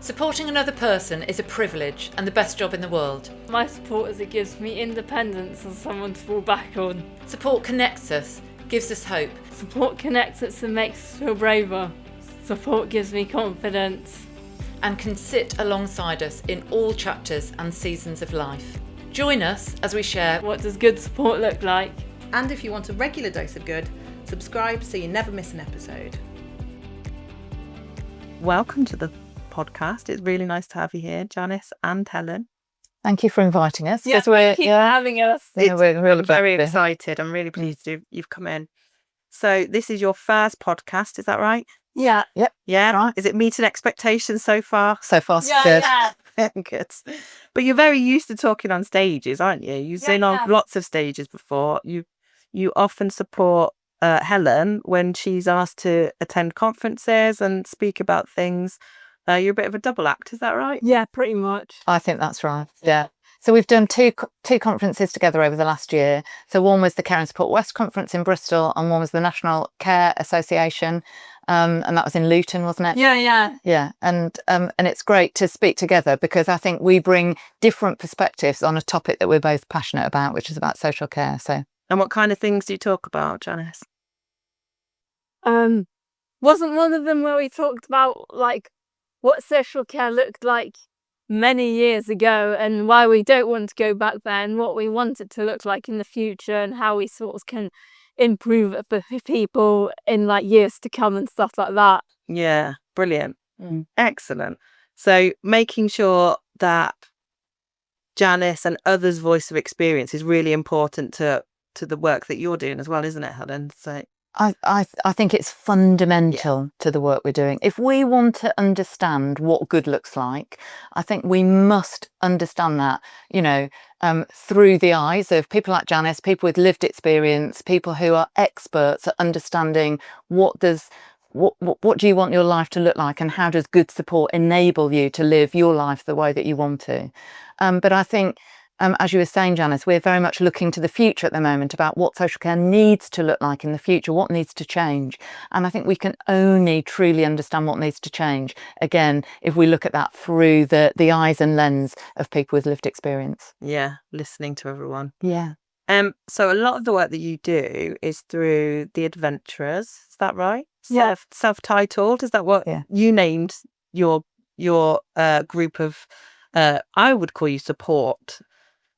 Supporting another person is a privilege and the best job in the world. My support is it gives me independence and someone to fall back on. Support connects us, gives us hope. Support connects us and makes us feel braver. Support gives me confidence. And can sit alongside us in all chapters and seasons of life. Join us as we share What does good support look like? And if you want a regular dose of good, subscribe so you never miss an episode. Welcome to the podcast. It's really nice to have you here, Janice and Helen. Thank you for inviting us. Yeah, keep having us. We're really very excited. I'm really pleased you've come in. So this is your first podcast, is that right? Yeah. Yep. Yeah. Right. Is it meeting expectations so far? So far, so Yeah, good. yeah. Good. But you're very used to talking on stages, aren't you? You've been on lots of stages before. You often support Helen when she's asked to attend conferences and speak about things. You're a bit of a double act, is that right? Yeah, pretty much. I think that's right. Yeah. So we've done two conferences together over the last year. So one was the Care and Support West conference in Bristol, and one was the National Care Association, and that was in Luton, wasn't it? Yeah. Yeah, and it's great to speak together because I think we bring different perspectives on a topic that we're both passionate about, which is about social care. So. And what kind of things do you talk about, Janice? Wasn't one of them where we talked about like what social care looked like many years ago and why we don't want to go back there and what we want it to look like in the future and how we sort of can improve it for people in like years to come and stuff like that. Yeah, brilliant. Excellent. So making sure that Janice and others' voice of experience is really important to the work that you're doing as well, isn't it, Helen? So I think it's fundamental to the work we're doing. If we want to understand what good looks like, I think we must understand that, through the eyes of people like Janice, people with lived experience, people who are experts at understanding what do you want your life to look like and how does good support enable you to live your life the way that you want to. But I think, as you were saying, Janice, we're very much looking to the future at the moment about what social care needs to look like in the future, what needs to change. And I think we can only truly understand what needs to change, again, if we look at that through the eyes and lens of people with lived experience. Yeah, listening to everyone. Yeah. So a lot of the work that you do is through the Adventurers, is that right? Yeah. Self-titled, is that what you named your group of, I would call you support,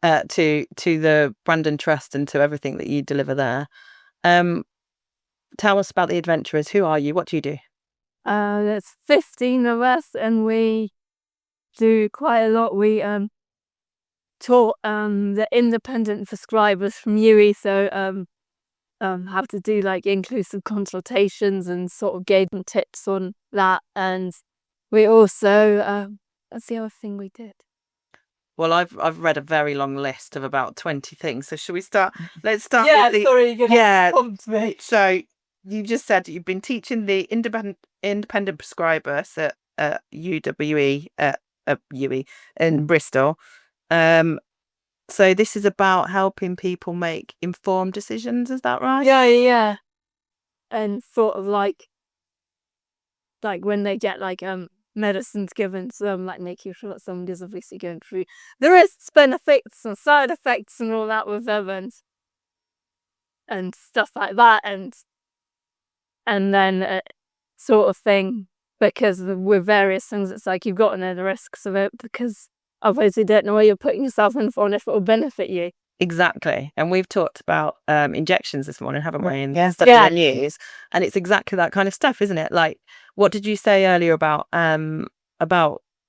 to the Brandon Trust and to everything that you deliver there. Tell us about the Adventurers. Who are you? What do you do? There's 15 of us and we do quite a lot. We taught the independent prescribers from UE, so how to do like inclusive consultations and sort of gave them tips on that. And we also, that's the other thing we did. Well, I've read a very long list of about 20 things. So should we start? Let's start. Yeah, with the, sorry, you're gonna yeah. me. So you just said you've been teaching the independent prescribers at UWE at UE in Bristol. So this is about helping people make informed decisions. Is that right? Yeah. And sort of like when they get like medicines given to them, like making sure that somebody's obviously going through the risks, benefits and side effects and all that with them and stuff like that and then sort of thing, because with various things it's like you've got to know the risks of it because otherwise you don't know what you're putting yourself in for and if it will benefit you. Exactly. And we've talked about injections this morning, haven't we? And Yes. stuff in the news. And it's exactly that kind of stuff, isn't it? Like, what did you say earlier about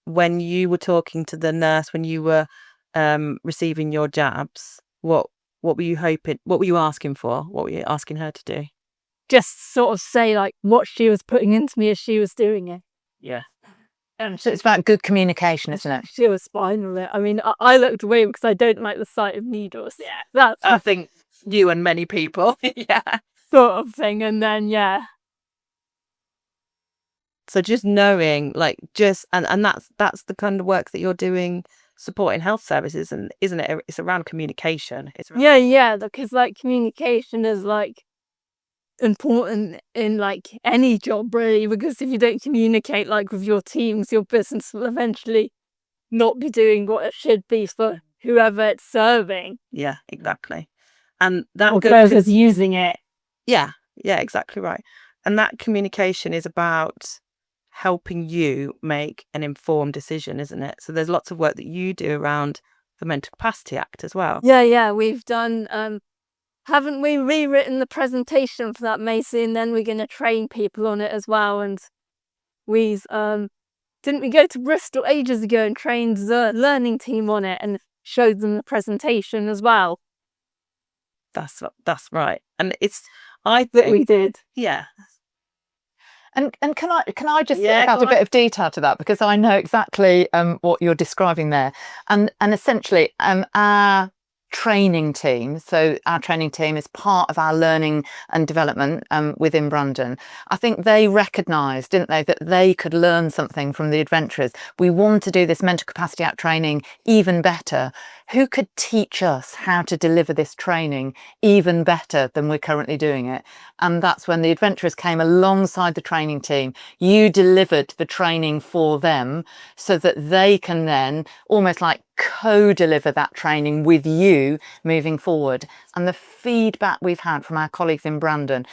when you were talking to the nurse when you were receiving your jabs? What were you hoping? What were you asking for? What were you asking her to do? Just sort of say like what she was putting into me as she was doing it. Yeah. So it's about good communication, isn't it? She was fine with it. I mean, I looked away because I don't like the sight of needles. Yeah, that's I think you and many people. Yeah. Sort of thing. And then, yeah. So just knowing, like, and that's the kind of work that you're doing, supporting health services, and isn't it? It's around communication. Yeah, because like communication is like important in like any job really, because if you don't communicate like with your teams, your business will eventually not be doing what it should be for whoever it's serving Yeah, exactly. And that or good whoever's using it. yeah, exactly right. And that communication is about helping you make an informed decision, isn't it? So there's lots of work that you do around the Mental Capacity Act as well. Yeah, we've done haven't we rewritten the presentation for that, Macy, and then we're going to train people on it as well. And we've didn't we go to Bristol ages ago and trained the learning team on it and showed them the presentation as well? That's right. And it's I That think we did. yeah. And can I just Yeah, add go a bit on. of detail to that, because I know exactly what you're describing there, and essentially our training team. So our training team is part of our learning and development within Brandon. I think they recognised, didn't they, that they could learn something from the adventurers. We want to do this Mental Capacity Act training even better. Who could teach us how to deliver this training even better than we're currently doing it? And that's when the adventurers came alongside the training team. You delivered the training for them so that they can then almost like co-deliver that training with you moving forward. And the feedback we've had from our colleagues in Brandon,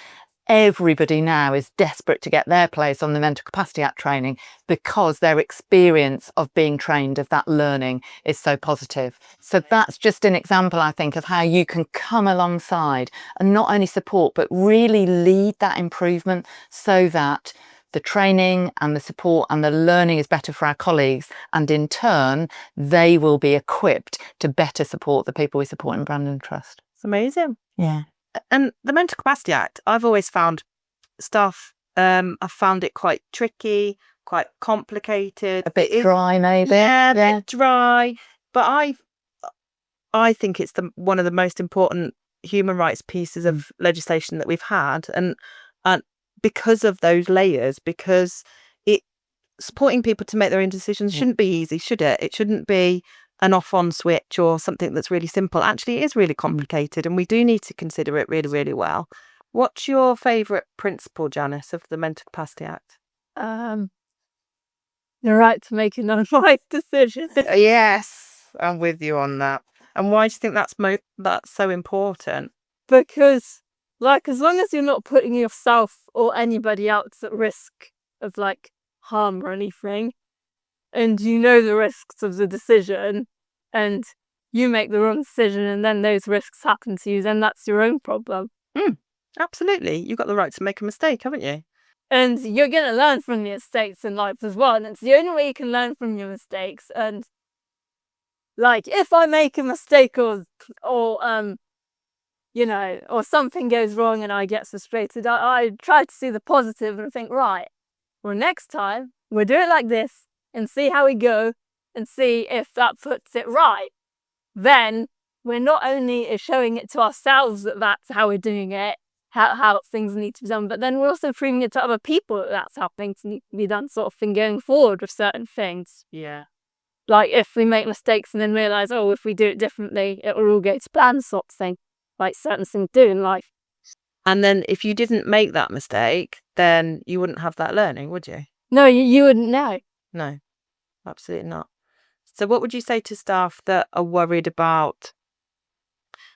everybody now is desperate to get their place on the Mental Capacity Act training because their experience of being trained, of that learning, is so positive. So that's just an example, I think, of how you can come alongside and not only support but really lead that improvement so that the training and the support and the learning is better for our colleagues, and in turn they will be equipped to better support the people we support in Brandon Trust. It's amazing. Yeah. And the Mental Capacity Act, I've always found stuff, I've found it quite tricky, quite complicated. A bit dry maybe. Yeah, a bit dry. But I think it's one of the most important human rights pieces of legislation that we've had. And because of those layers, because supporting people to make their own decisions shouldn't be easy, should it? It shouldn't be an off-on switch or something that's really simple. Actually, it is really complicated, and we do need to consider it really, really well. What's your favourite principle, Janice, of the Mental Capacity Act? The right to make an unwise decision. Yes, I'm with you on that. And why do you think that's so important? Because, like, as long as you're not putting yourself or anybody else at risk of like harm or anything, and you know the risks of the decision, and you make the wrong decision, and then those risks happen to you, then that's your own problem. Absolutely, you've got the right to make a mistake, haven't you? And you're going to learn from your mistakes in life as well, and it's the only way you can learn from your mistakes. And like, if I make a mistake or you know, or something goes wrong and I get frustrated, I try to see the positive and think, right, well, next time we'll do it like this and see how we go and see if that puts it right. Then we're not only showing it to ourselves that that's how we're doing it, how things need to be done, but then we're also proving it to other people that that's how things need to be done, sort of thing, going forward with certain things. Yeah. Like if we make mistakes and then realise, oh, if we do it differently, it will all go to plan, sort of thing, like certain things do in life. And then if you didn't make that mistake, then you wouldn't have that learning, would you? No, you wouldn't know. No, absolutely not. So what would you say to staff that are worried about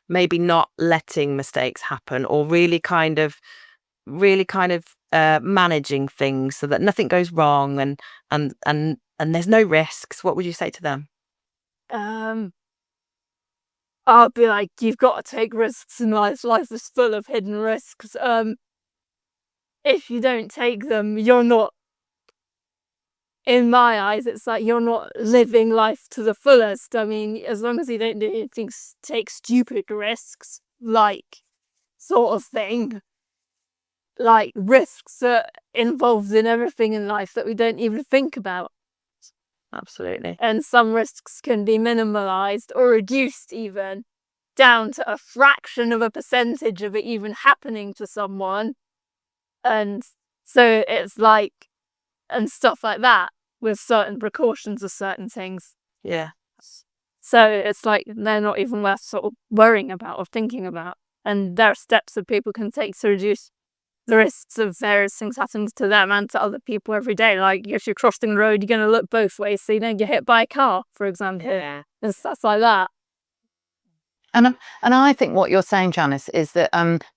maybe not letting mistakes happen, or really kind of managing things so that nothing goes wrong and there's no risks? What would you say to them? I'll be like, you've got to take risks in life. Life is full of hidden risks. If you don't take them, you're not, in my eyes, it's like you're not living life to the fullest. I mean, as long as you don't do anything, take stupid risks, like, sort of thing. Like, risks are involved in everything in life that we don't even think about. Absolutely. And some risks can be minimalised or reduced even down to a fraction of a percentage of it even happening to someone. And so it's like, and stuff like that, with certain precautions of certain things. Yeah. So it's like they're not even worth sort of worrying about or thinking about. And there are steps that people can take to reduce the risks of various things happening to them and to other people every day. Like if you're crossing the road, you're going to look both ways so you don't get hit by a car, for example, and stuff like that. And I think what you're saying, Janice, is that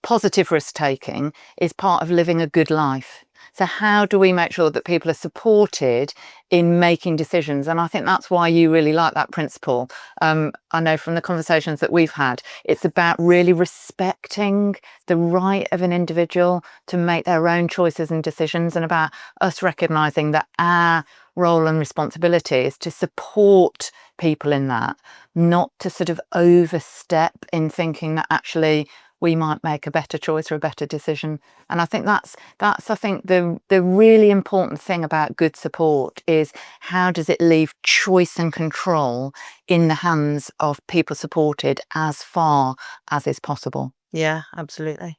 positive risk taking is part of living a good life. So how do we make sure that people are supported in making decisions? And I think that's why you really like that principle. I know from the conversations that we've had, it's about really respecting the right of an individual to make their own choices and decisions, and about us recognising that our role and responsibility is to support people in that, not to sort of overstep in thinking that actually we might make a better choice or a better decision. And I think that's I think the really important thing about good support is how does it leave choice and control in the hands of people supported as far as is possible. Yeah, absolutely.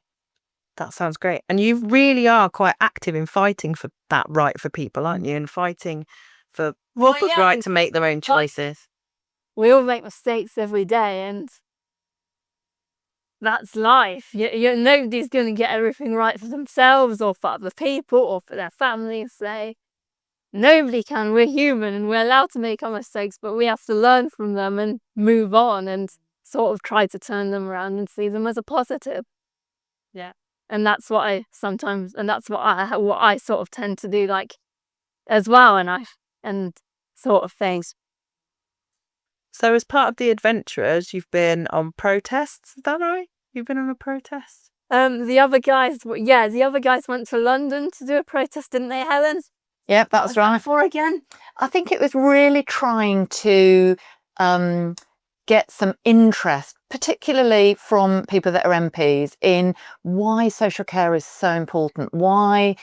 That sounds great. And you really are quite active in fighting for that right for people, aren't you? And fighting for people's right to make their own choices. We all make mistakes every day, and that's life. Nobody's going to get everything right for themselves or for other people or for their families. Nobody can. We're human and we're allowed to make our mistakes, but we have to learn from them and move on and sort of try to turn them around and see them as a positive. Yeah. And that's what I sometimes, and that's what I sort of tend to do, like, as well, and sort of things. So as part of the adventurers, you've been on protests, is that right? You've been on a protest? The other guys went to London to do a protest, didn't they, Helen? Yep, that's right. For again? I think it was really trying to get some interest, particularly from people that are MPs, in why social care is so important. Why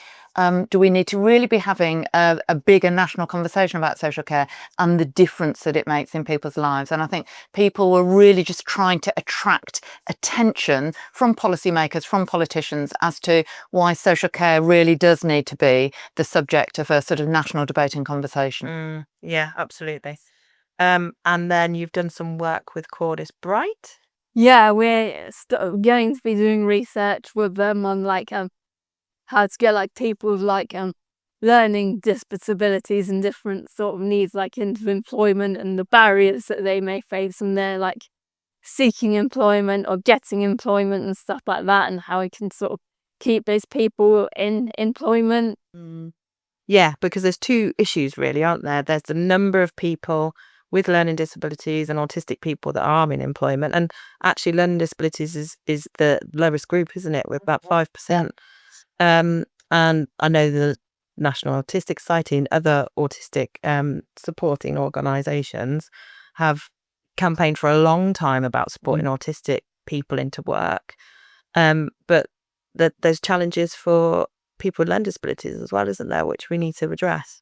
do we need to really be having a bigger national conversation about social care and the difference that it makes in people's lives? And I think people were really just trying to attract attention from policymakers, from politicians, as to why social care really does need to be the subject of a sort of national debate and conversation. Yeah, absolutely. And then you've done some work with Cordis Bright. Yeah, we're going to be doing research with them on how to get people with learning disabilities and different sort of needs into employment, and the barriers that they may face when they're seeking employment or getting employment and stuff like that, and how we can sort of keep those people in employment. Yeah, because there's two issues really, aren't there? There's the number of people with learning disabilities and autistic people that are in employment, and actually learning disabilities is the lowest group, isn't it, with about 5%. And I know the National Autistic Society and other autistic supporting organisations have campaigned for a long time about supporting autistic people into work, but there's challenges for people with learning disabilities as well, isn't there, which we need to address.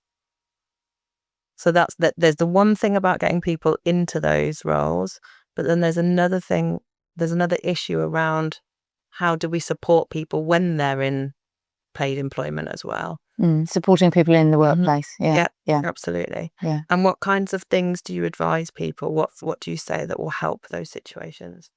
So there's the one thing about getting people into those roles, but then there's another issue around how do we support people when they're in paid employment as well. Supporting people in the workplace. Yeah, absolutely. Yeah. And what kinds of things do you advise people? What do you say that will help those situations?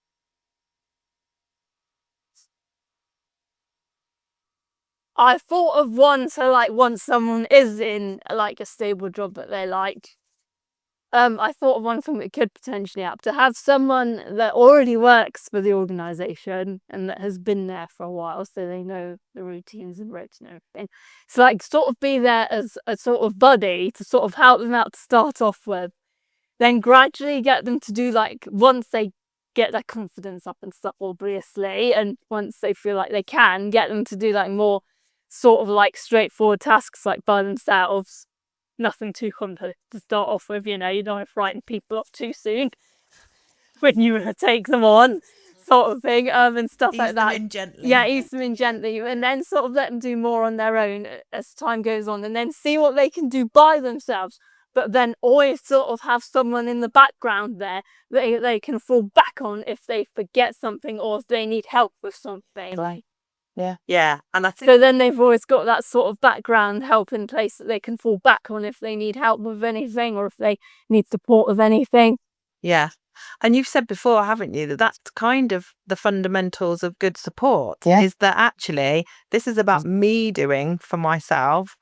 I thought of one, so once someone is in a stable job that they like, I thought of one thing that could potentially help, to have someone that already works for the organisation and that has been there for a while, so they know the routines and routes and everything. So sort of be there as a sort of buddy to sort of help them out to start off with, then gradually get them to do once they get their confidence up and stuff, obviously, and once they feel like they can, get them to do more sort of straightforward tasks by themselves. Nothing too complex to start off with, you don't want to frighten people up too soon when you take them on, sort of thing, and stuff like that. Ease them in gently. Yeah, ease them in gently, and then sort of let them do more on their own as time goes on, and then see what they can do by themselves. But then always sort of have someone in the background there that they can fall back on if they forget something or if they need help with something. Yeah, and I think so then they've always got that sort of background help in place that they can fall back on if they need help with anything or if they need support with anything. Yeah, And you've said before, haven't you, that that's kind of the fundamentals of good support, Yeah. is that actually this is about me doing for myself,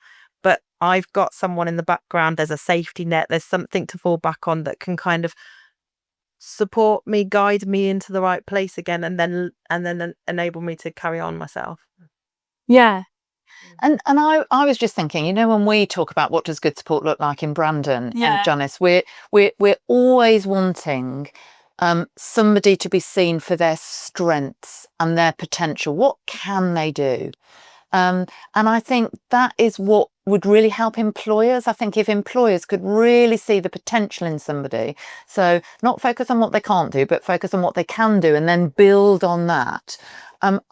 but I've got someone in the background, there's a safety net, there's something to fall back on that can kind of support me, guide me into the right place again, and then enable me to carry on myself. Yeah. And I was just thinking, you know, when we talk about what does good support look like in Brandon Yeah. and Janis, we're always wanting somebody to be seen for their strengths and their potential. What can they do? And I think that is what would really help employers. I think if employers could really see the potential in somebody, so not focus on what they can't do, but focus on what they can do and then build on that.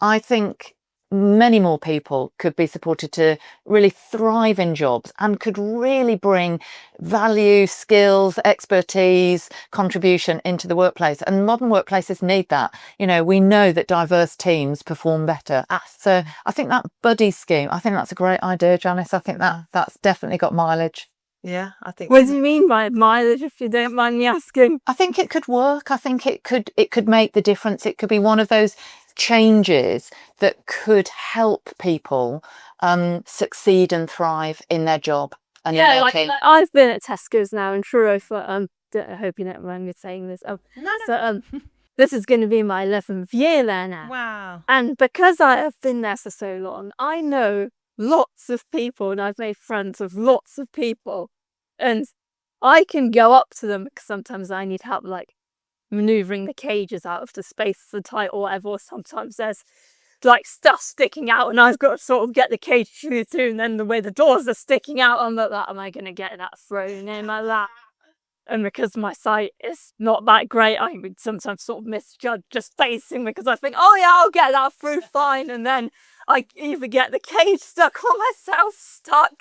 I think many more people could be supported to really thrive in jobs and could really bring value, skills, expertise, contribution into the workplace. And modern workplaces need that. You know, we know that diverse teams perform better. So I think that buddy scheme, I think that's a great idea, Janice. I think that's definitely got mileage. Yeah, I think. What do you mean by mileage, if you don't mind me asking? I think it could work. I think it could make the difference. It could be one of those changes that could help people succeed and thrive in their job and in their like team. I've been at Tesco's now in Truro for I hope you don't mind me saying this. No. So this is going to be my 11th year there now. Wow. And because I have been there for so long, I know lots of people and I've made friends with lots of people. And I can go up to them because sometimes I need help, like maneuvering the cages out of the space the tight or whatever. Or sometimes there's like stuff sticking out and I've got to sort of get the cage through, and then the way the doors are sticking out, I'm like, am I going to get that thrown in my lap? And because my sight is not that great, I would sometimes sort of misjudge just facing because I think, oh yeah, I'll get that through fine. And then I either get the cage stuck or myself stuck.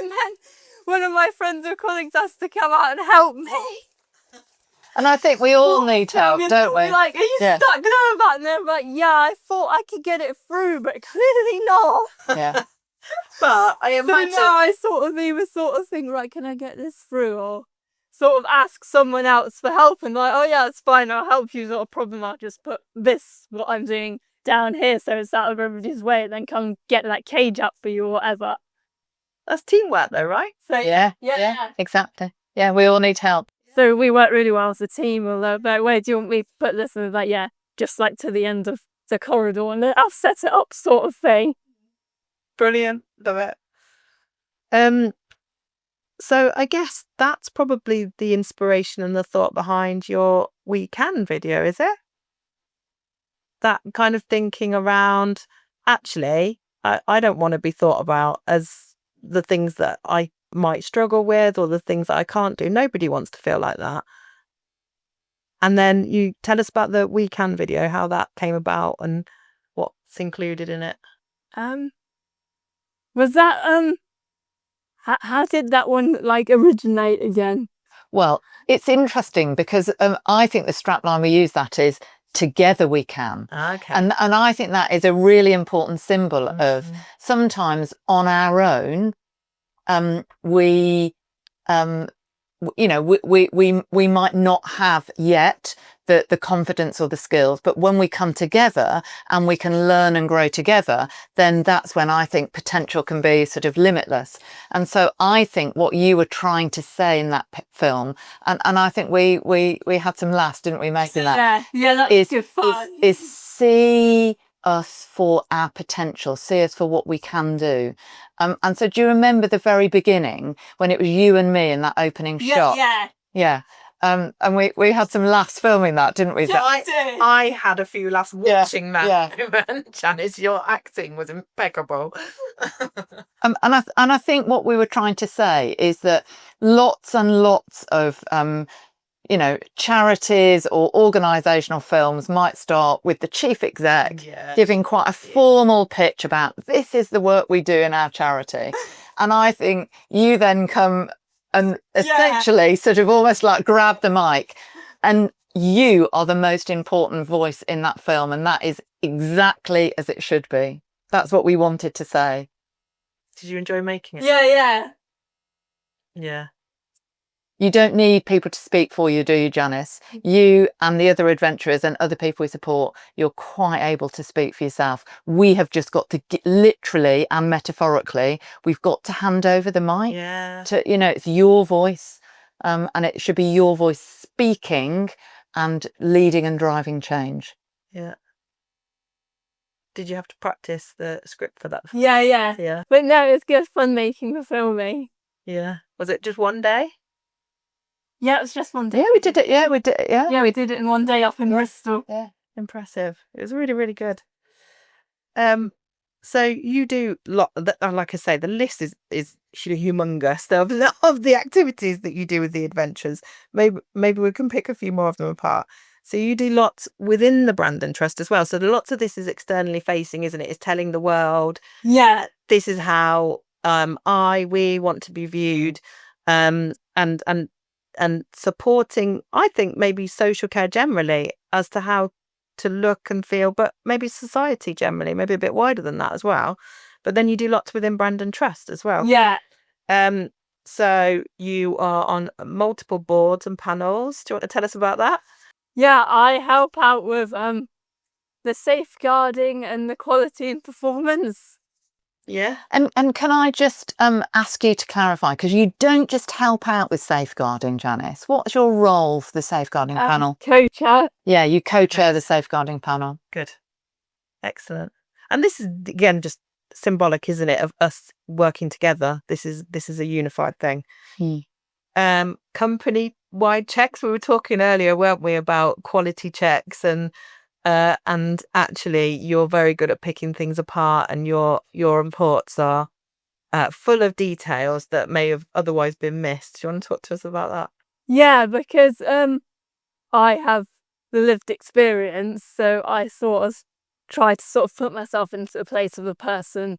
And then one of my friends or colleagues has to come out and help me. And I think we all need help, don't we? Like, are you Yeah. stuck there about? And they're like, yeah, I thought I could get it through, but clearly not. Yeah. But I So imagine. now I sort of either sort of think, right, can I get this through? Or sort of ask someone else for help and like, oh yeah, it's fine, I'll help you, not a problem, I'll just put this, what I'm doing, down here so it's out of everybody's way, and then come get that cage up for you or whatever. That's teamwork though, right? So Yeah. Exactly. Yeah, we all need help. So we work really well as a team, although, but where do you want me to put this? And like, yeah, just like to the end of the corridor and I'll set it up sort of thing. Brilliant. Love it. So I guess that's probably the inspiration and the thought behind your We Can video, is it? That kind of thinking around, actually, I don't want to be thought about as the things that I might struggle with or the things that I can't do. Nobody wants to feel like that. And then you tell us about the We Can video, how that came about and what's included in it. Was that how did that one like originate again? Well, it's interesting because I think the strapline we use that is together we can. Okay. And I think that is a really important symbol of sometimes on our own, we might not have yet the confidence or the skills, but when we come together and we can learn and grow together, then that's when I think potential can be sort of limitless. And so I think what you were trying to say in that film, and I think we had some laughs, didn't we, making that? Yeah, that's good fun. Is see us for our potential, see us for what we can do. And so do you remember the very beginning when it was you and me in that opening shot? Yeah. And we had some laughs filming that, didn't we? Yeah, I did. I had a few laughs watching that. Yeah. Janice, your acting was impeccable. And I think what we were trying to say is that lots and lots of charities or organisational films might start with the chief exec giving quite a formal pitch about this is the work we do in our charity. And I think you then come and essentially sort of almost like grab the mic, and you are the most important voice in that film, and that is exactly as it should be. That's what we wanted to say. Did you enjoy making it? Yeah. Yeah. You don't need people to speak for you, do you, Janice? You and the other adventurers and other people we support, you're quite able to speak for yourself. We have just got to literally and metaphorically, we've got to hand over the mic to, you know, it's your voice, and it should be your voice speaking and leading and driving change. Yeah. Did you have to practice the script for that? Yeah. But no, it's good fun making the filming. Yeah. Was it just one day? Yeah, it was just one day. Yeah, we did it. Yeah, we did it. Yeah. Yeah, we did it in one day up in Bristol. Yeah. Impressive. It was really, really good. So you do like I say, the list is humongous of the activities that you do with the adventures. Maybe we can pick a few more of them apart. So you do lots within the Brandon Trust as well. So lots of this is externally facing, isn't it? It's telling the world, yeah, this is how we want to be viewed, and supporting, I think, maybe social care generally as to how to look and feel, but maybe society generally, maybe a bit wider than that as well. But then you do lots within Brandon Trust as well. Yeah. So you are on multiple boards and panels. Do you want to tell us about that? Yeah, I help out with the safeguarding and the quality and performance. Yeah. And can I just ask you to clarify, because you don't just help out with safeguarding, Janice. What's your role for the safeguarding panel? Co-chair. Yeah, you co-chair the safeguarding panel. Good. Excellent. And this is, again, just symbolic, isn't it, of us working together. This is a unified thing. Company-wide checks. We were talking earlier, weren't we, about quality checks, and actually you're very good at picking things apart, and your reports are full of details that may have otherwise been missed. Do you want to talk to us about that? Yeah, because I have the lived experience, so I sort of try to sort of put myself into the place of a person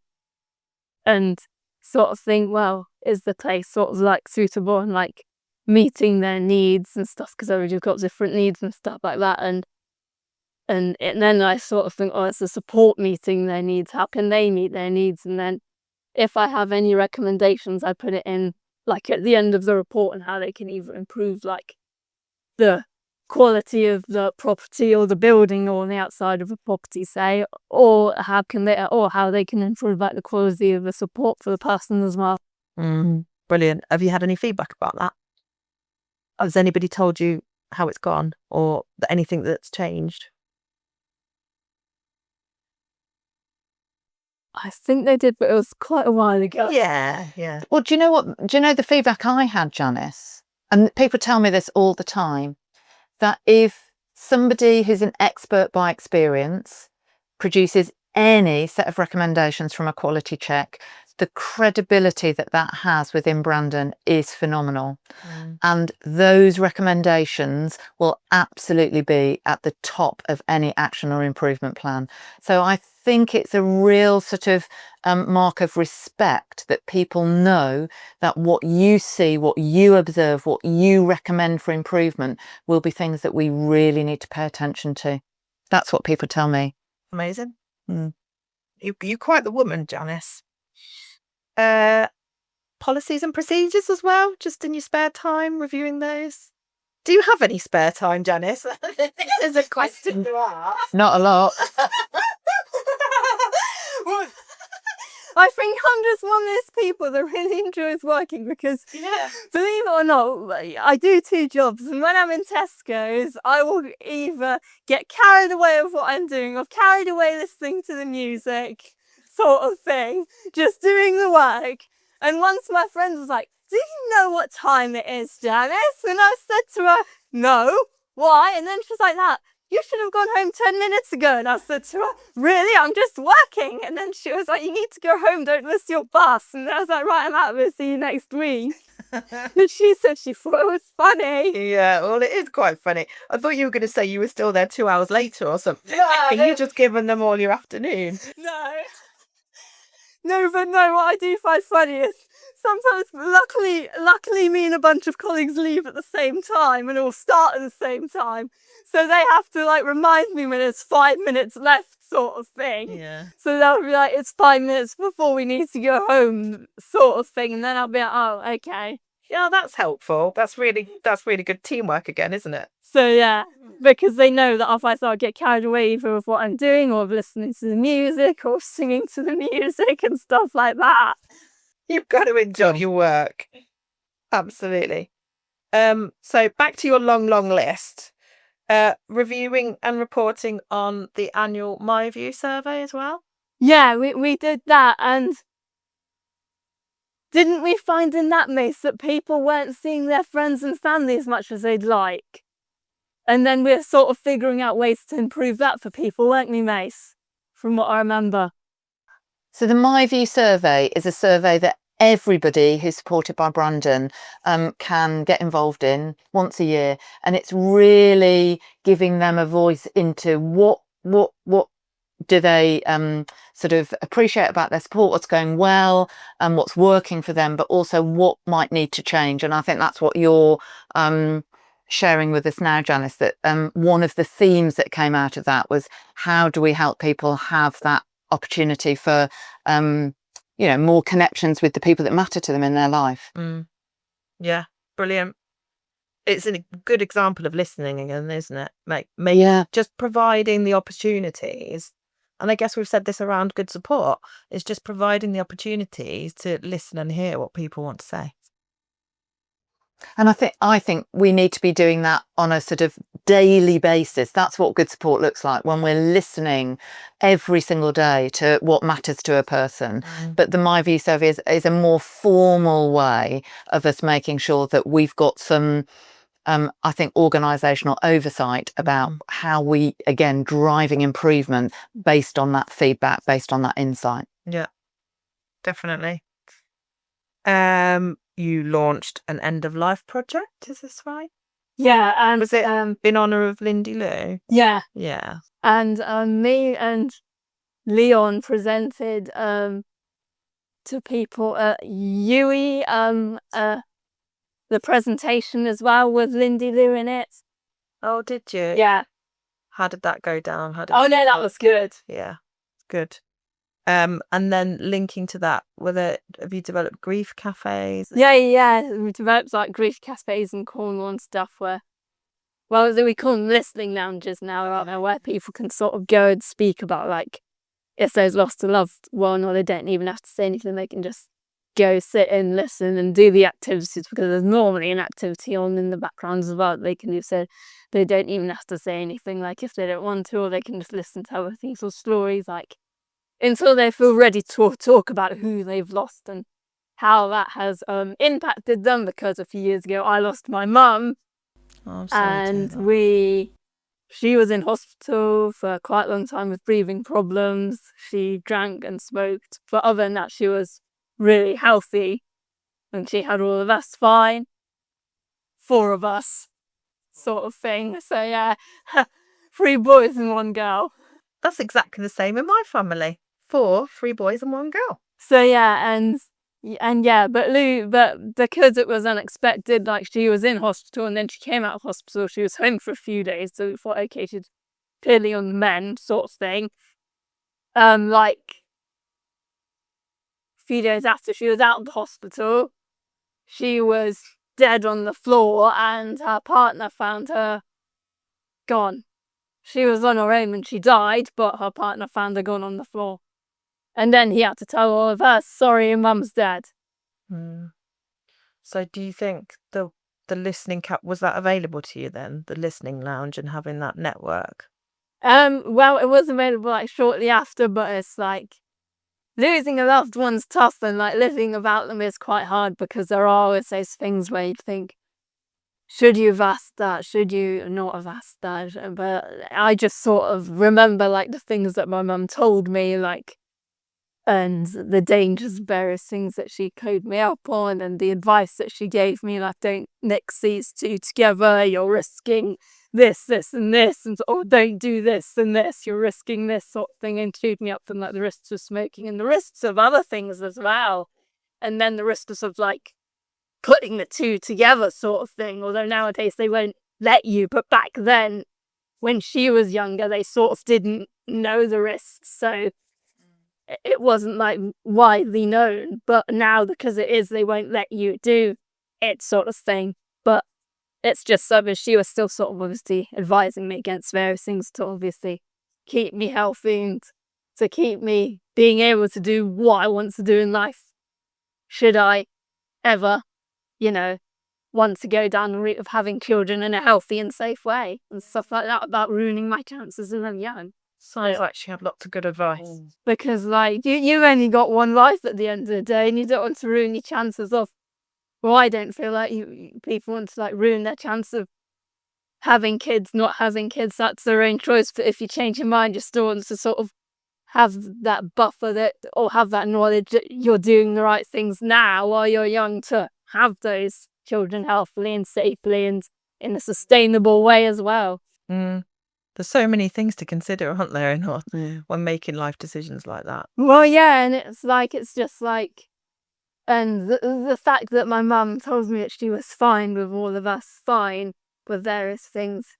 and sort of think, well, is the place sort of like suitable and like meeting their needs and stuff, because everybody's got different needs and stuff like that, and then I sort of think, oh, it's a support meeting their needs, how can they meet their needs? And then if I have any recommendations, I put it in like at the end of the report, and how they can either improve like the quality of the property or the building or the outside of the property, say, or how they can improve like the quality of the support for the person as well. Brilliant. Have you had any feedback about that? Has anybody told you how it's gone, or anything that's changed? I think they did, but it was quite a while ago. Yeah. Well, do you know what? Do you know the feedback I had, Janice? And people tell me this all the time, that if somebody who's an expert by experience produces any set of recommendations from a quality check, the credibility that has within Brandon is phenomenal. And those recommendations will absolutely be at the top of any action or improvement plan. So I think it's a real sort of mark of respect that people know that what you see, what you observe, what you recommend for improvement will be things that we really need to pay attention to. That's what people tell me. Amazing. You're quite the woman, Janice. Policies and procedures as well, just in your spare time, reviewing those. Do you have any spare time, Janice? This is a question to ask. Not a lot. I think I'm just one of those people that really enjoys working, because believe it or not, I do 2 jobs, and when I'm in Tesco's, I will either get carried away with what I'm doing, or carried away listening to the music, sort of thing, just doing the work. And once my friend was like, do you know what time it is, Janice? And I said to her, no, why? And then she was like that, you should have gone home 10 minutes ago. And I said to her, really? I'm just working. And then she was like, you need to go home, don't miss your bus. And I was like, right, I'm out of it, see you next week. And she said she thought it was funny. Yeah, well, it is quite funny. I thought you were going to say you were still there 2 hours later or something. You've just given them all your afternoon. No, but no, what I do find funny is sometimes, luckily me and a bunch of colleagues leave at the same time and all start at the same time. So they have to like remind me when it's 5 minutes left, sort of thing. Yeah. So they'll be like, it's 5 minutes before we need to go home, sort of thing. And then I'll be like, oh, okay. Yeah, that's helpful. That's really good teamwork again, isn't it? So yeah, because they know that if I start to get carried away either with what I'm doing or listening to the music or singing to the music and stuff like that. You've got to enjoy your work. Absolutely. So back to your long list. Reviewing and reporting on the annual MyView survey as well. Yeah, we did that, and didn't we find in that, Mace, that people weren't seeing their friends and family as much as they'd like? And then we're sort of figuring out ways to improve that for people, weren't we, Mace? From what I remember. So the MyView survey is a survey that everybody who's supported by Brandon can get involved in once a year, and it's really giving them a voice into what do they sort of appreciate about their support, what's going well and what's working for them, but also what might need to change. And I think that's what you're sharing with us now, Janice, that one of the themes that came out of that was how do we help people have that opportunity for more connections with the people that matter to them in their life. Yeah, brilliant. It's a good example of listening again, isn't it? Yeah, just providing the opportunities. And I guess we've said this around good support. It's just providing the opportunities to listen and hear what people want to say. and I think we need to be doing that on a sort of daily basis. That's what good support looks like, when we're listening every single day to what matters to a person. But the MyView survey is a more formal way of us making sure that we've got some I think organisational oversight about how we, again, driving improvement based on that feedback, based on that insight. Yeah, definitely. You launched an end of life project, is this right? Yeah, and was it in honour of Lindy Lou? Yeah. Yeah. And me and Leon presented to people at UE the presentation as well with Lindy Lou in it. Oh, did you? Yeah. How did that go down? No, that was good. Yeah, good. And then linking to that, have you developed grief cafes? Yeah. We developed like grief cafes in Cornwall and stuff we call them listening lounges now, where people can sort of go and speak about, like, if they've lost a loved one, or they don't even have to say anything, they can just go sit and listen and do the activities, because there's normally an activity on in the background as well they can do, so they don't even have to say anything, like, if they don't want to, or they can just listen to other people's stories, like, until they feel ready to talk about who they've lost and how that has impacted them. Because a few years ago I lost my mum. Oh, I'm sorry to hear and she was in hospital for quite a long time with breathing problems. She drank and smoked, but other than that she was really healthy, and she had all of us fine. 4 of us, sort of thing. So yeah, 3 boys and 1 girl. That's exactly the same in my family. 3 boys and 1 girl. So yeah, and yeah, but because it was unexpected, like, she was in hospital and then she came out of hospital, she was home for a few days, so we thought, okay, she's clearly on the mend, sort of thing. Like, a few days after she was out of the hospital, she was dead on the floor, and her partner found her gone. She was on her own when she died, but her partner found her gone on the floor. And then he had to tell all of us, sorry, your mum's dead. So do you think the listening was that available to you then, the listening lounge and having that network? Well, it was available like shortly after, but it's like, losing a loved one's tough, and like living about them is quite hard, because there are always those things where you'd think, should you have asked that? Should you not have asked that? But I just sort of remember, like, the things that my mum told me, like, and the dangers of various things that she coded me up on, and the advice that she gave me, like, don't mix these 2 together, you're risking this and this, and don't do this and this, you're risking this, sort of thing, and chewed me up from, like, the risks of smoking and the risks of other things as well, and then the risks of, like, putting the 2 together, sort of thing, although nowadays they won't let you, but back then, when she was younger, they sort of didn't know the risks, so it wasn't, like, widely known, but now, because it is, they won't let you do it sort of thing. But it's just so that she was still sort of obviously advising me against various things to obviously keep me healthy and to keep me being able to do what I want to do in life. Should I ever, want to go down the route of having children in a healthy and safe way and stuff like that, about ruining my chances as I'm young. Sounds like she had lots of good advice. Because you only got one life at the end of the day, and you don't want to ruin your chances of. Well, I don't feel like people want to ruin their chance of having kids, not having kids. That's their own choice. But if you change your mind, you still want to sort of have that buffer or have that knowledge that you're doing the right things now while you're young to have those children healthily and safely and in a sustainable way as well. There's so many things to consider, aren't there, when making life decisions like that? Well, yeah, and it's just and the fact that my mum told me that she was fine with all of us, fine with various things,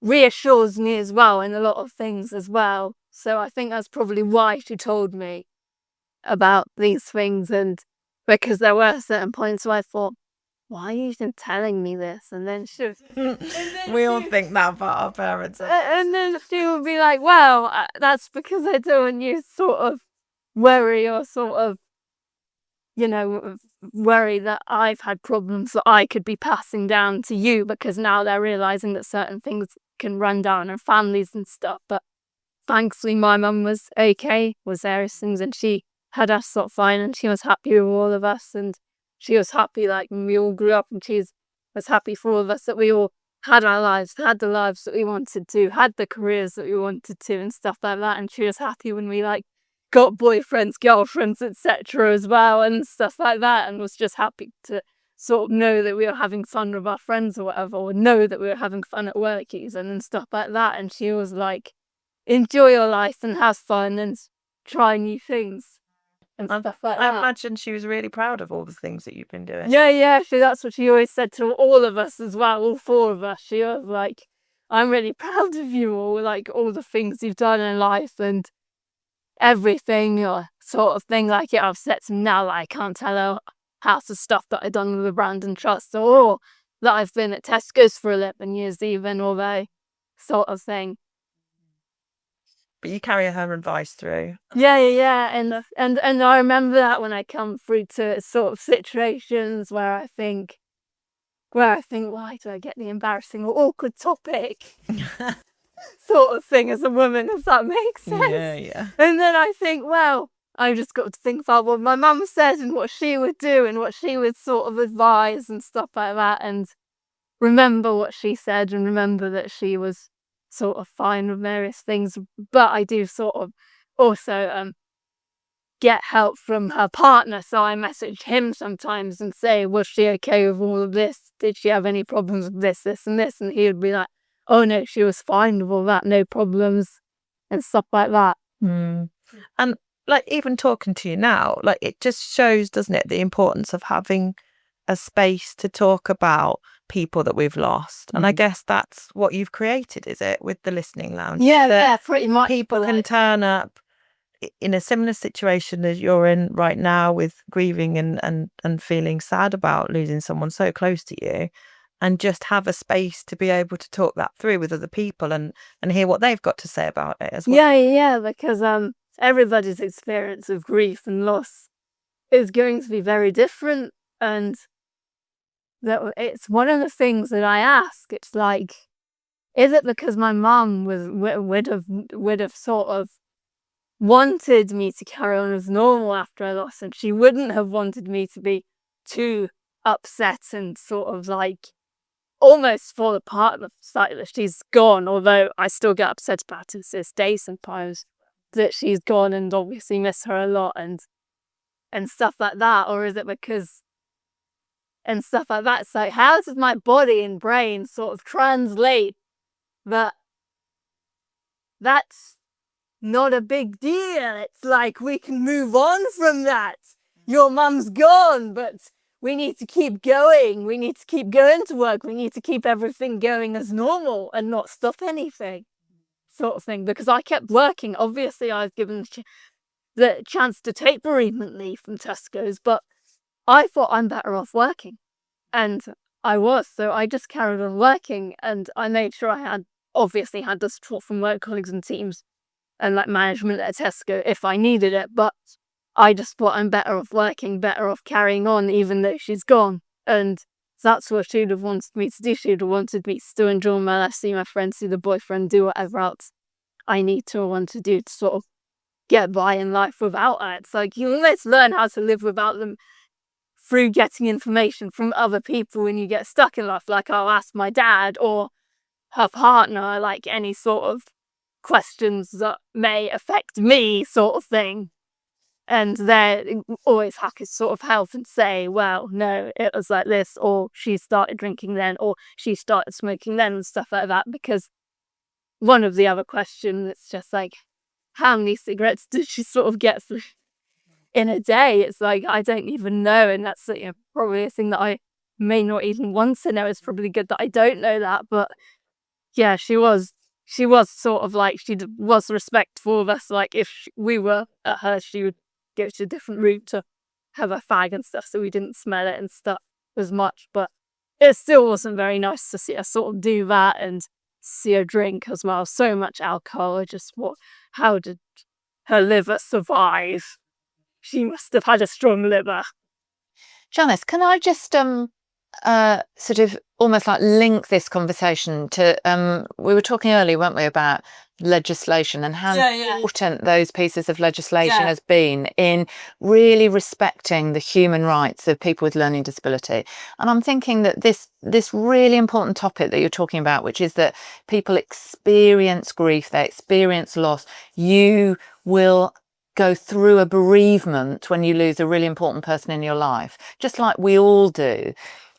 reassures me as well in a lot of things as well. So I think that's probably why she told me about these things, and because there were certain points where I thought, why are you even telling me this? And then we all think that about our parents. And then she would be like, well, that's because I don't want you sort of worry or sort of, worry that I've had problems that I could be passing down to you, because now they're realising that certain things can run down in families and stuff. But thankfully my mum was okay with various things, and she had us sort of fine, and she was happy with all of us, and she was happy when we all grew up, and she was happy for all of us that we all had our lives, had the lives that we wanted to, had the careers that we wanted to and stuff like that. And she was happy when we got boyfriends, girlfriends, etc. as well and stuff like that, and was just happy to sort of know that we were having fun with our friends or whatever, or know that we were having fun at workies and stuff like that. And she was like, enjoy your life and have fun and try new things and stuff like that. I imagine she was really proud of all the things that you've been doing. Yeah, that's what she always said to all of us as well, all four of us. She was like, I'm really proud of you all, all the things you've done in life and everything, or sort of thing. I've said to me now, I can't tell her half the stuff that I've done with the Brandon Trust, or that I've been at Tesco's for 11 years even, or they sort of thing. But you carry her advice through. Yeah, and I remember that when I come through to sort of situations where I think, why do I get the embarrassing or awkward topic sort of thing as a woman, if that makes sense. Yeah. And then I think, well, I just got to think about what my mum said and what she would do and what she would sort of advise and stuff like that, and remember what she said and remember that she was sort of fine with various things. But I do sort of also get help from her partner, so I message him sometimes and say, was she okay with all of this? Did she have any problems with this and this? And he would be like, oh no, she was fine with all that, no problems and stuff like that. And even talking to you now, it just shows, doesn't it, the importance of having a space to talk about people that we've lost. And I guess that's what you've created, is it, with the listening lounge? Yeah, pretty much. People can turn up in a similar situation as you're in right now, with grieving and feeling sad about losing someone so close to you, and just have a space to be able to talk that through with other people and hear what they've got to say about it as well. Yeah, because everybody's experience of grief and loss is going to be very different, and that it's one of the things that I ask. It's is it because my mum would have sort of wanted me to carry on as normal after I lost, and she wouldn't have wanted me to be too upset and sort of almost fall apart the sight that she's gone, although I still get upset about it to this day sometimes, that she's gone, and obviously miss her a lot and stuff like that? Or is it because and stuff like that? So how does my body and brain sort of translate that that's not a big deal? It's we can move on from that. Your mum's gone, but we need to keep going. We need to keep going to work. We need to keep everything going as normal and not stop anything, sort of thing. Because I kept working. Obviously, I was given the chance to take bereavement leave from Tesco's, but I thought I'm better off working. And I was, so I just carried on working, and I made sure I obviously had the support from work colleagues and teams and like management at Tesco if I needed it, but I just thought I'm better off working, better off carrying on even though she's gone. And that's what she'd have wanted me to do. She'd have wanted me to still enjoy my life, see my friends, see the boyfriend, do whatever else I need to or want to do to sort of get by in life without her. It's like you almost learn how to live without them through getting information from other people when you get stuck in life. Like I'll ask my dad or her partner, like any sort of questions that may affect me sort of thing. And they're always happy to sort of help and say, well, no, it was like this, or she started drinking then, or she started smoking then, and stuff like that. Because one of the other questions, it's just like, how many cigarettes did she sort of get through in a day? It's like, I don't even know. And that's probably a thing that I may not even want to know. It's probably good that I don't know that. But yeah, she was sort of like, she was respectful of us. Like if we were at her, she would go to a different route to have a fag and stuff, so we didn't smell it and stuff as much. But it still wasn't very nice to see her sort of do that and see her drink as well. So much alcohol. I just thought, how did her liver survive? She must have had a strong liver. Janice, can I just sort of almost like link this conversation to we were talking earlier, weren't we, about legislation and how important those pieces of legislation has been in really respecting the human rights of people with learning disability. And I'm thinking that this really important topic that you're talking about, which is that people experience grief, they experience loss. You will go through a bereavement when you lose a really important person in your life, just like we all do.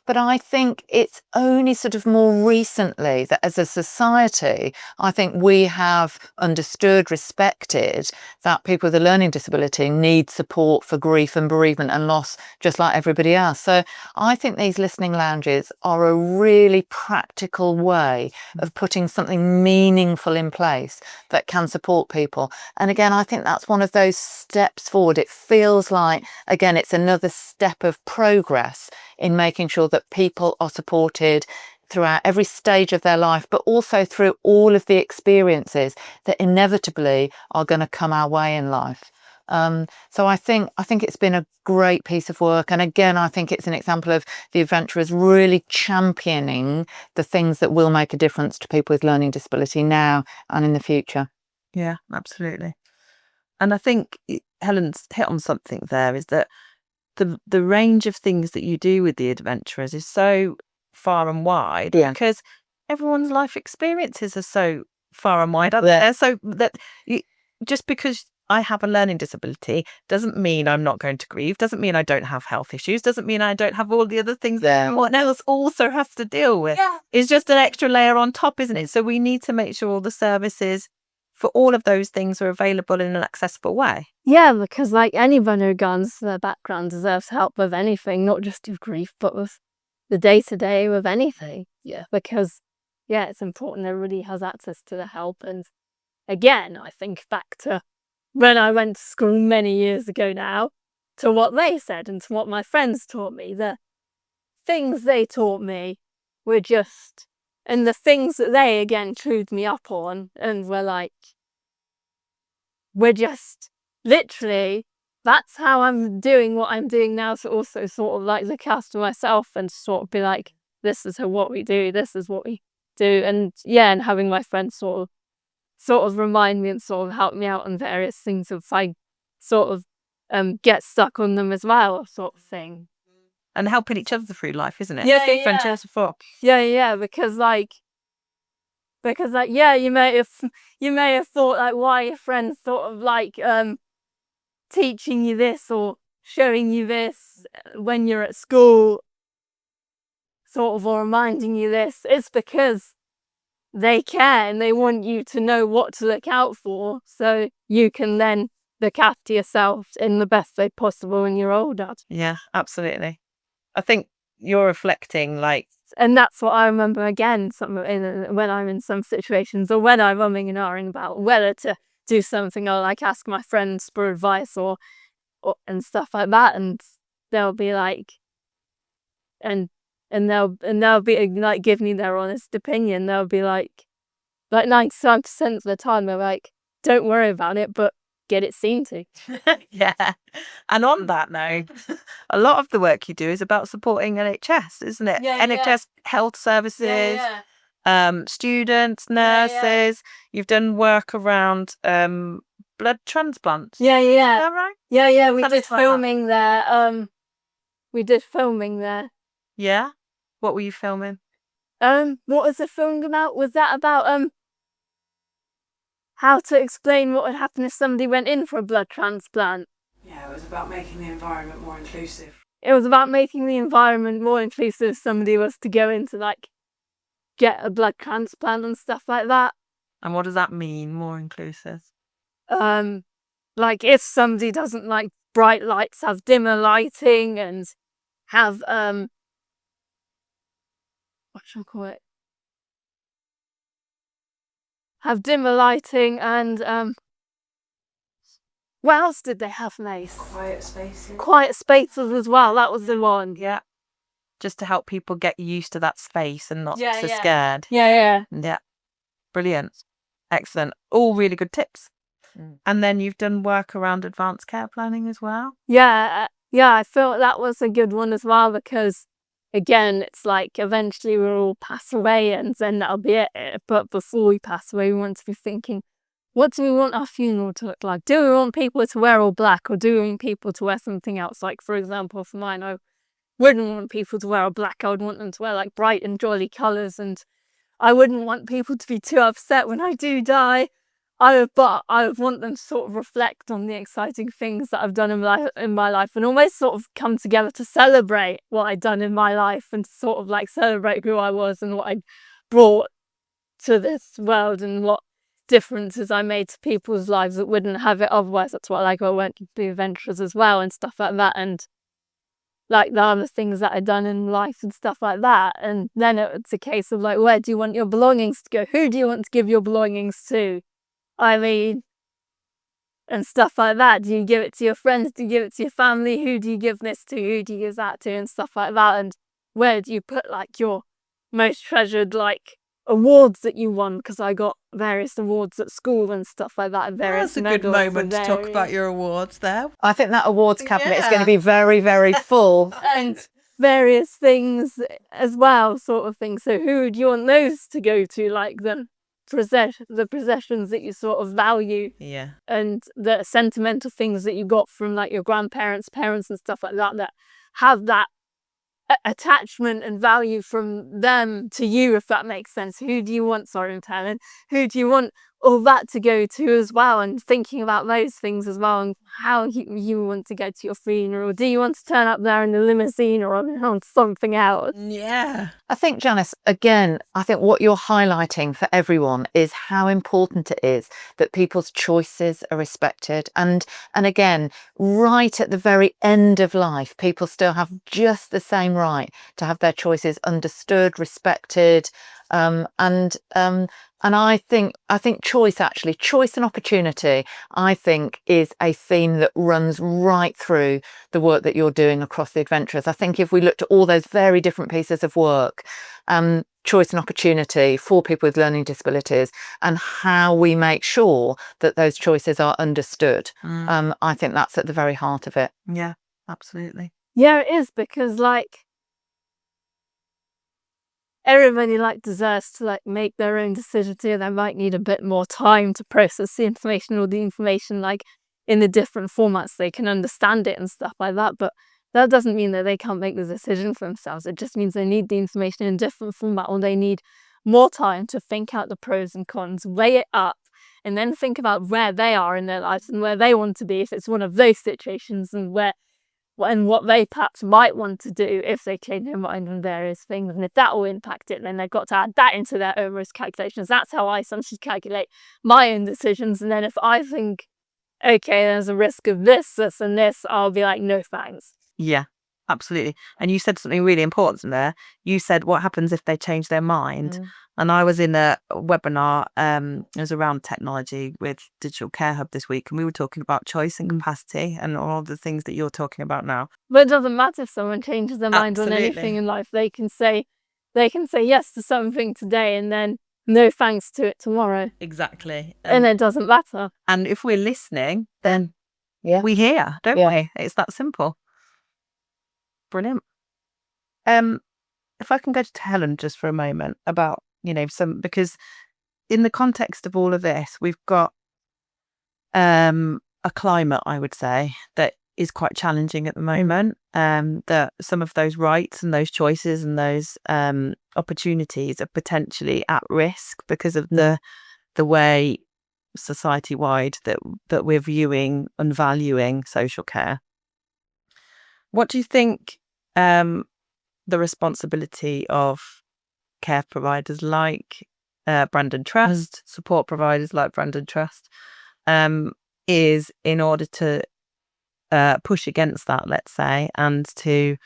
But I think it's only sort of more recently that as a society, I think we have understood, respected that people with a learning disability need support for grief and bereavement and loss, just like everybody else. So I think these listening lounges are a really practical way of putting something meaningful in place that can support people. And again, I think that's one of those steps forward. It feels like, again, it's another step of progress in making sure that people are supported throughout every stage of their life, but also through all of the experiences that inevitably are going to come our way in life. So I think it's been a great piece of work. And again, I think it's an example of the adventurers really championing the things that will make a difference to people with learning disability now and in the future. Yeah, absolutely. And I think Helen's hit on something there, is that the range of things that you do with the adventurers is so far and wide, because everyone's life experiences are so far and wide out there. So that just because I have a learning disability doesn't mean I'm not going to grieve, doesn't mean I don't have health issues, doesn't mean I don't have all the other things that everyone else also has to deal with. It's just an extra layer on top, isn't it? So we need to make sure all the services for all of those things are available in an accessible way. Yeah, because like anyone who guns their background deserves help with anything, not just with grief, but with the day-to-day with anything. Yeah, because it's important everybody has access to the help. And again, I think back to when I went to school many years ago now, to what they said and to what my friends taught me. The things they taught me were just, and the things that they again trued me up on and were like, we're just literally, that's how I'm doing what I'm doing now, to also sort of like look after myself and sort of be like, this is what we do, this is what we do. And and having my friends sort of remind me and sort of help me out on various things if I sort of get stuck on them as well, sort of thing. And helping each other through life, isn't it? Yeah, because you may have thought like, why your friends sort of like teaching you this or showing you this when you're at school, sort of, or reminding you this. It's because they care and they want you to know what to look out for, so you can then look after yourself in the best way possible when you're older. Yeah, absolutely. I think you're reflecting like, and that's what I remember again, when I'm in some situations or when I'm umming and ahhing about whether to do something, or like ask my friends for advice or and stuff like that. And they'll be like, and they'll be like give me their honest opinion. They'll be like 95% of the time they're like, don't worry about it, but get it seen to. Yeah. And on that note, a lot of the work you do is about supporting NHS, isn't it? Yeah, yeah. NHS health services, students, nurses. You've done work around blood transplants. Is that right? Yeah. We Tell did us about that. filming there. We did filming there. Yeah. What were you filming? What was the film about? Was that about how to explain what would happen if somebody went in for a blood transplant? Yeah, it was about making the environment more inclusive. It was about making the environment more inclusive if somebody was to go in to like get a blood transplant and stuff like that. And what does that mean, more inclusive? Like if somebody doesn't like bright lights, have dimmer lighting and have what should I call it? Have dimmer lighting and what else did they have, Mace? Quiet spaces. Quiet spaces as well. That was the one. Yeah. Just to help people get used to that space and not Yeah, so yeah. scared. Yeah. Yeah. Brilliant. Excellent. All really good tips. And then you've done work around advanced care planning as well. Yeah, I felt that was a good one as well because, again, it's like eventually we'll all pass away and then that'll be it. But before we pass away, we want to be thinking, what do we want our funeral to look like? Do we want people to wear all black or do we want people to wear something else? Like, for example, for mine, I wouldn't want people to wear all black. I would want them to wear like bright and jolly colours, and I wouldn't want people to be too upset when I do die. But I would want them to sort of reflect on the exciting things that I've done in my life and almost sort of come together to celebrate what I'd done in my life and sort of like celebrate who I was and what I brought to this world and what differences I made to people's lives that wouldn't have it otherwise. That's why I went to the adventures as well and stuff like that, and like the other things that I'd done in life and stuff like that. And then it's a case of like, where do you want your belongings to go? Who do you want to give your belongings to? I mean, and stuff like that. Do you give it to your friends? Do you give it to your family? Who do you give this to? Who do you give that to? And stuff like that. And where do you put like your most treasured like awards that you won? Because I got various awards at school and stuff like that. And various That's a good medals moment to and talk about your awards there. I think that awards cabinet is going Yeah. to be very, very full. and various things as well, sort of thing. So who do you want those to go to? Like the possessions that you sort of value Yeah. and the sentimental things that you got from like your grandparents, parents and stuff like that have that attachment and value from them to you, if that makes sense. Who do you want, sorry I'm telling, who do you want all that to go to as well, and thinking about those things as well and how you want to go to your funeral. Do you want to turn up there in the limousine or on something else? Yeah. I think, Janice, again, I think what you're highlighting for everyone is how important it is that people's choices are respected. And again, right at the very end of life, people still have just the same right to have their choices understood, respected, and I think choice and opportunity, I think, is a theme that runs right through the work that you're doing across the adventurers. I think if we looked at all those very different pieces of work, choice and opportunity for people with learning disabilities and how we make sure that those choices are understood, I think that's at the very heart of it. Yeah, absolutely. Yeah, it is, because like everybody like deserves to like make their own decision too. They might need a bit more time to process the information, or the information like in the different formats they can understand it and stuff like that. But that doesn't mean that they can't make the decision for themselves. It just means they need the information in a different format, or they need more time to think out the pros and cons, weigh it up, and then think about where they are in their lives and where they want to be if it's one of those situations, and what they perhaps might want to do if they change their mind on various things. And if that will impact it, then they've got to add that into their own risk calculations. That's how I sometimes calculate my own decisions. And then if I think, okay, there's a risk of this, and this, I'll be like, no thanks. Yeah, absolutely. And you said something really important there. You said, what happens if they change their mind? And I was in a webinar, it was around technology with Digital Care Hub this week, and we were talking about choice and capacity and all the things that you're talking about now. But it doesn't matter if someone changes their mind on Absolutely. anything in life. They can say yes to something today and then no thanks to it tomorrow. Exactly. And it doesn't matter. And if we're listening, then Yeah. we hear, don't Yeah. we? It's that simple. Brilliant. If I can go to Helen just for a moment about, because in the context of all of this, we've got a climate, I would say, that is quite challenging at the moment. That some of those rights and those choices and those opportunities are potentially at risk because of the way society-wide that we're viewing and valuing social care. What do you think the responsibility of care providers like Brandon Trust, support providers like Brandon Trust, is in order to push against that, let's say, and to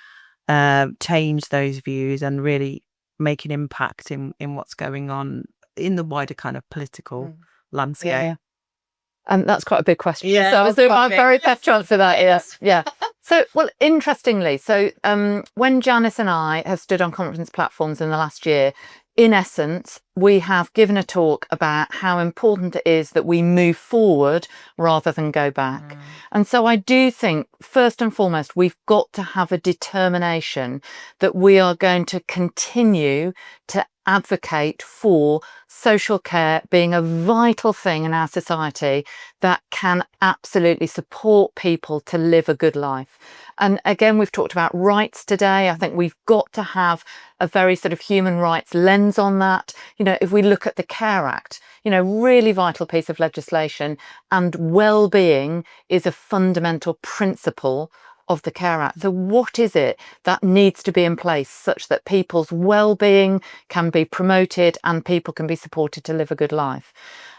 change those views and really make an impact in what's going on in the wider kind of political landscape? Yeah. And that's quite a big question. Yeah, So I that's was doing quite my big. very best to answer that. Yes. Yeah. So, well, interestingly, when Janice and I have stood on conference platforms in the last year, in essence, we have given a talk about how important it is that we move forward rather than go back. And so I do think, first and foremost, we've got to have a determination that we are going to continue to advocate for social care being a vital thing in our society that can absolutely support people to live a good life. And again, we've talked about rights today. I think we've got to have a very sort of human rights lens on that. If we look at the Care Act, really vital piece of legislation, and well-being is a fundamental principle of the Care Act. So what is it that needs to be in place such that people's well-being can be promoted and people can be supported to live a good life?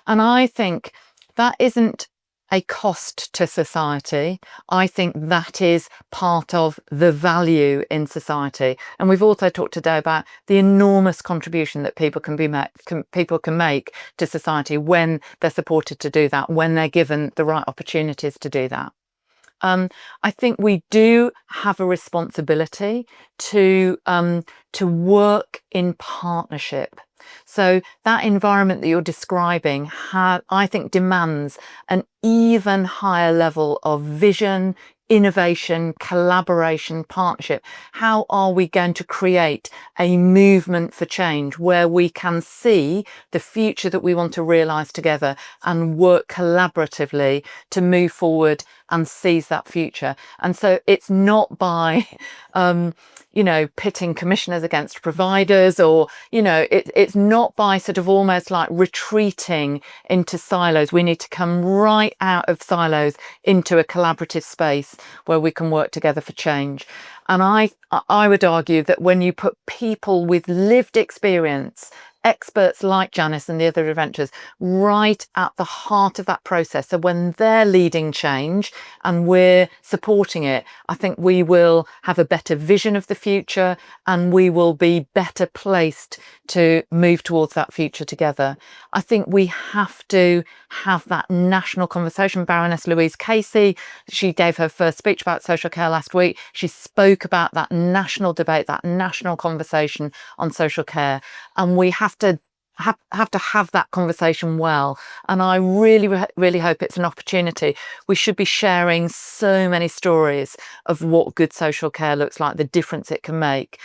And I think that isn't a cost to society. I think that is part of the value in society. And we've also talked today about the enormous contribution that people can make to society when they're supported to do that, when they're given the right opportunities to do that. I think we do have a responsibility to work in partnership. So that environment that you're describing, I think, demands an even higher level of vision, innovation, collaboration, partnership. How are we going to create a movement for change where we can see the future that we want to realise together and work collaboratively to move forward and seize that future? And so it's not by pitting commissioners against providers, or it's not by sort of almost like retreating into silos. We need to come right out of silos into a collaborative space where we can work together for change. And I would argue that when you put people with lived experience, experts like Janis and the other adventures, right at the heart of that process, so when they're leading change and we're supporting it, I think we will have a better vision of the future and we will be better placed to move towards that future together. I think we have to have that national conversation. Baroness Louise Casey, she gave her first speech about social care last week. She spoke about that national debate, that national conversation on social care, and we have to have that conversation well. And I really hope it's an opportunity. We should be sharing so many stories of what good social care looks like, the difference it can make.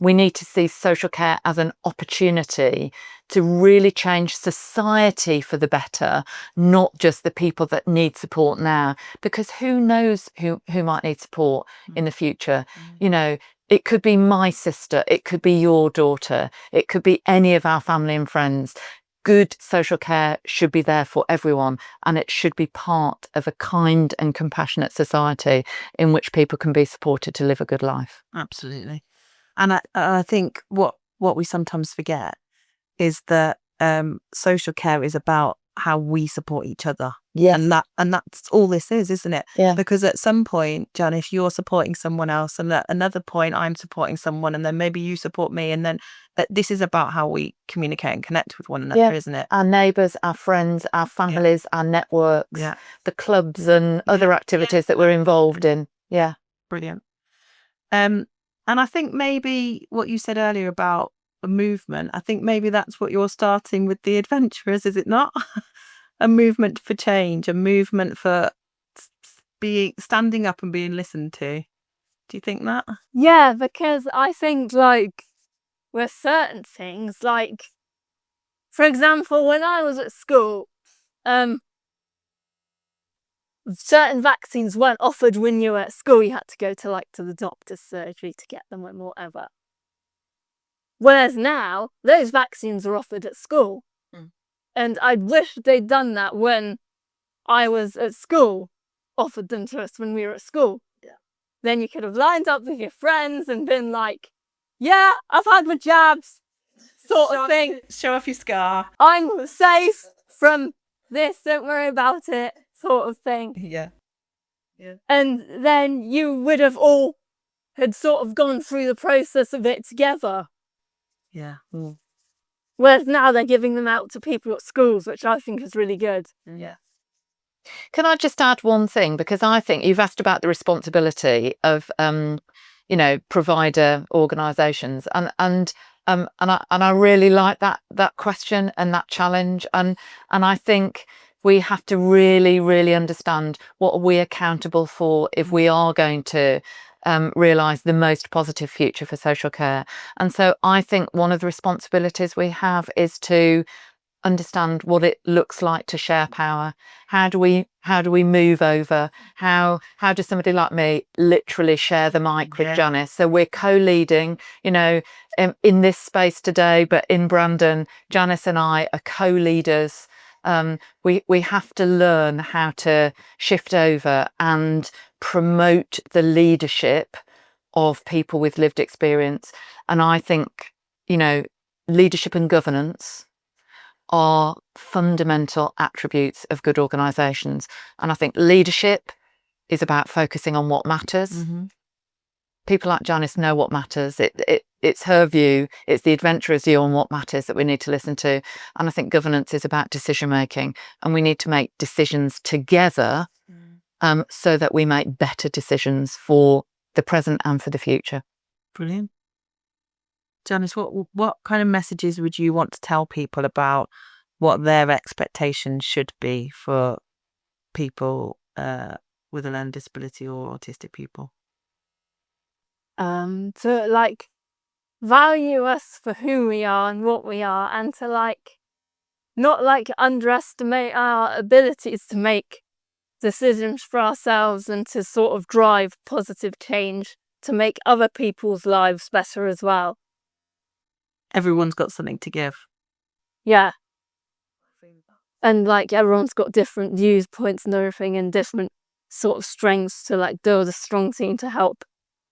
We need to see social care as an opportunity to really change society for the better, not just the people that need support now, because who knows who might need support in the future. It could be my sister, it could be your daughter, it could be any of our family and friends. Good social care should be there for everyone, and it should be part of a kind and compassionate society in which people can be supported to live a good life. Absolutely. And I think what we sometimes forget is that social care is about how we support each other. Yeah. And that's all this is, isn't it? Yeah. Because at some point, Janice, you're supporting someone else, and at another point I'm supporting someone, and then maybe you support me, and then this is about how we communicate and connect with one another, isn't it? Our neighbours, our friends, our families, our networks, the clubs and other activities that we're involved in. Yeah. Brilliant. And I think maybe what you said earlier about a movement, I think maybe that's what you're starting with the adventurers, is it not? A movement for change, a movement for standing up and being listened to. Do you think that? Yeah, because I think like with certain things, like for example, when I was at school, certain vaccines weren't offered when you were at school. You had to go to the doctor's surgery to get them and whatever. Whereas now, those vaccines are offered at school. And I wish they'd done that when I was at school, offered them to us when we were at school. Yeah. Then you could have lined up with your friends and been like, yeah, I've had my jabs, sort of thing. Show off your scar. I'm safe from this, don't worry about it, sort of thing. Yeah. And then you would have all had sort of gone through the process of it together. Yeah. Whereas now they're giving them out to people at schools, which I think is really good. Yeah. Can I just add one thing? Because I think you've asked about the responsibility of, provider organisations, and I really like that question and that challenge, and I think we have to really, really understand what are we accountable for if we are going to realise the most positive future for social care. And so I think one of the responsibilities we have is to understand what it looks like to share power. How do we move over? How does somebody like me literally share the mic with Janis? So we're co-leading, in this space today, but in Brandon, Janis and I are co-leaders. We have to learn how to shift over and promote the leadership of people with lived experience. And I think, leadership and governance are fundamental attributes of good organisations. And I think leadership is about focusing on what matters. Mm-hmm. People like Janis know what matters. It's her view, it's the adventurer's view on what matters that we need to listen to. And I think governance is about decision making, and we need to make decisions together so that we make better decisions for the present and for the future. Brilliant. Janis, what kind of messages would you want to tell people about what their expectations should be for people with a learning disability or autistic people? To value us for who we are and what we are, and to not underestimate our abilities to make decisions for ourselves, and to sort of drive positive change to make other people's lives better as well. Everyone's got something to give. Yeah. And everyone's got different viewpoints and everything, and different sort of strengths to build a strong team to help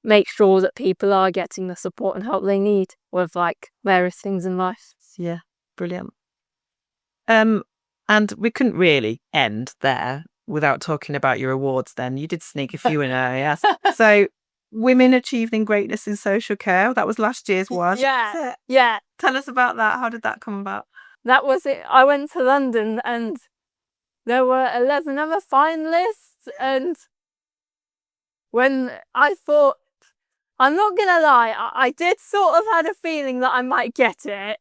make sure that people are getting the support and help they need with various things in life. Yeah, brilliant. And we couldn't really end there without talking about your awards then. You did sneak a few in there, yes. So Women Achieving Greatness in Social Care, that was last year's one. Yeah. Yeah. Tell us about that. How did that come about? That was it. I went to London and there were 11 other finalists, and when I thought, I'm not gonna lie, I did sort of had a feeling that I might get it,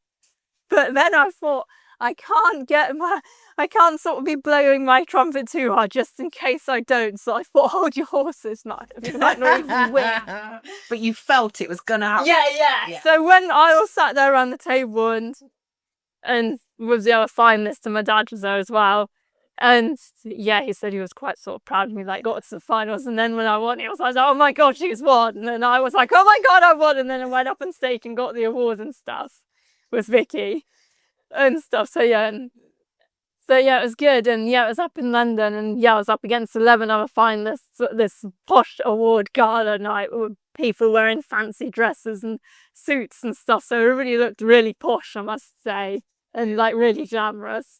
but then I thought I can't sort of be blowing my trumpet too hard just in case I don't. So I thought, hold your horses, you might not even win. But you felt it was gonna happen. Yeah. So when I was sat there around the table and with the other finalists, and my dad was there as well, and he said he was quite sort of proud of me, got to the finals. And then when I won, he was like, oh my god, she's won. And then I was like, oh my god, I won. And then I went up on stage and got the award and stuff with Vicky and stuff. So it was good. And it was up in London, and I was up against 11 other finalists at this posh award gala night with people wearing fancy dresses and suits and stuff. So it really looked really posh, I must say, and really glamorous.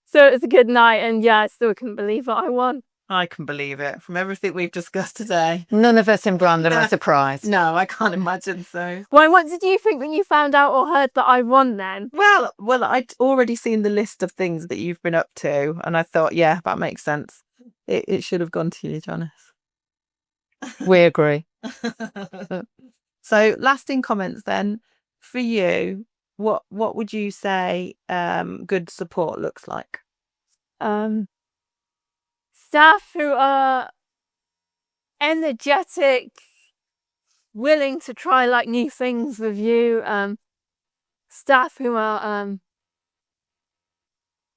So it was a good night, and yeah, I still couldn't believe it. I won. I can believe it from everything we've discussed today. None of us in Brandon are surprised. No, I can't imagine so. Why? What did you think when you found out or heard that I won then? Well, I'd already seen the list of things that you've been up to, and I thought, yeah, that makes sense. It should have gone to you, Janice. We agree. So, lasting comments then for you. What would you say good support looks like? Staff who are energetic, willing to try like new things with you. Staff who are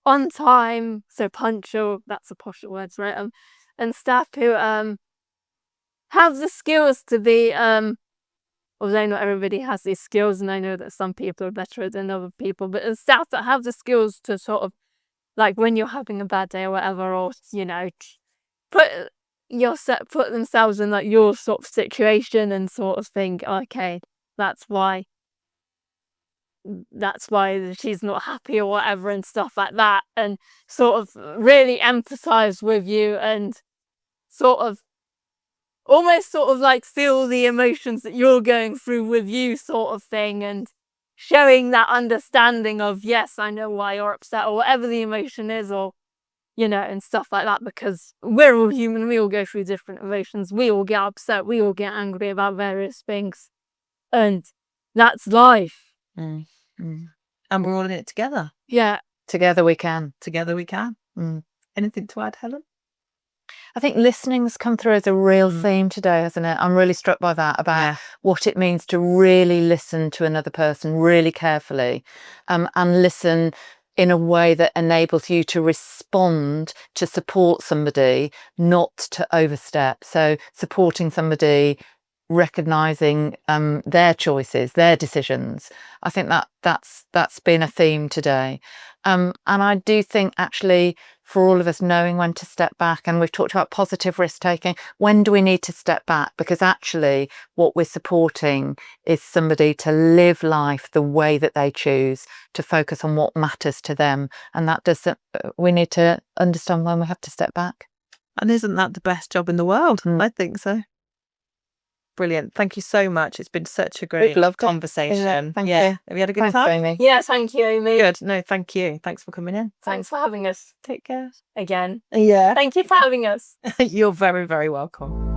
on time, so punctual. That's a posh words, right? And staff who have the skills to be. Although not everybody has these skills, and I know that some people are better than other people, but staff that have the skills to sort of, like when you're having a bad day or whatever, or put themselves in like your sort of situation and sort of think, okay, that's why she's not happy or whatever and stuff like that, and sort of really empathize with you and sort of almost sort of like feel the emotions that you're going through with you sort of thing, and showing that understanding of, yes, I know why you're upset or whatever the emotion is, or and stuff like that, because we're all human. We all go through different emotions. We all get upset. We all get angry about various things, and that's life. And we're all in it together. Yeah. Together we can. Together we can. Anything to add, Helen? I think listening's come through as a real theme today, hasn't it? I'm really struck by that, about what it means to really listen to another person really carefully, and listen in a way that enables you to respond to support somebody, not to overstep. So supporting somebody, recognizing their choices, their decisions. I think that's been a theme today. And I do think actually for all of us, knowing when to step back, and we've talked about positive risk taking, when do we need to step back? Because actually what we're supporting is somebody to live life the way that they choose, to focus on what matters to them. And that does, we need to understand when we have to step back. And isn't that the best job in the world? I think so. Brilliant. Thank you so much. It's been such a great conversation. Thank you. Have you had a good Thanks, time? Amy. Yeah, thank you, Amy. Good. No, thank you. Thanks for coming in. Thanks for having us Take care. again. Yeah. Thank you for having us. You're very, very welcome.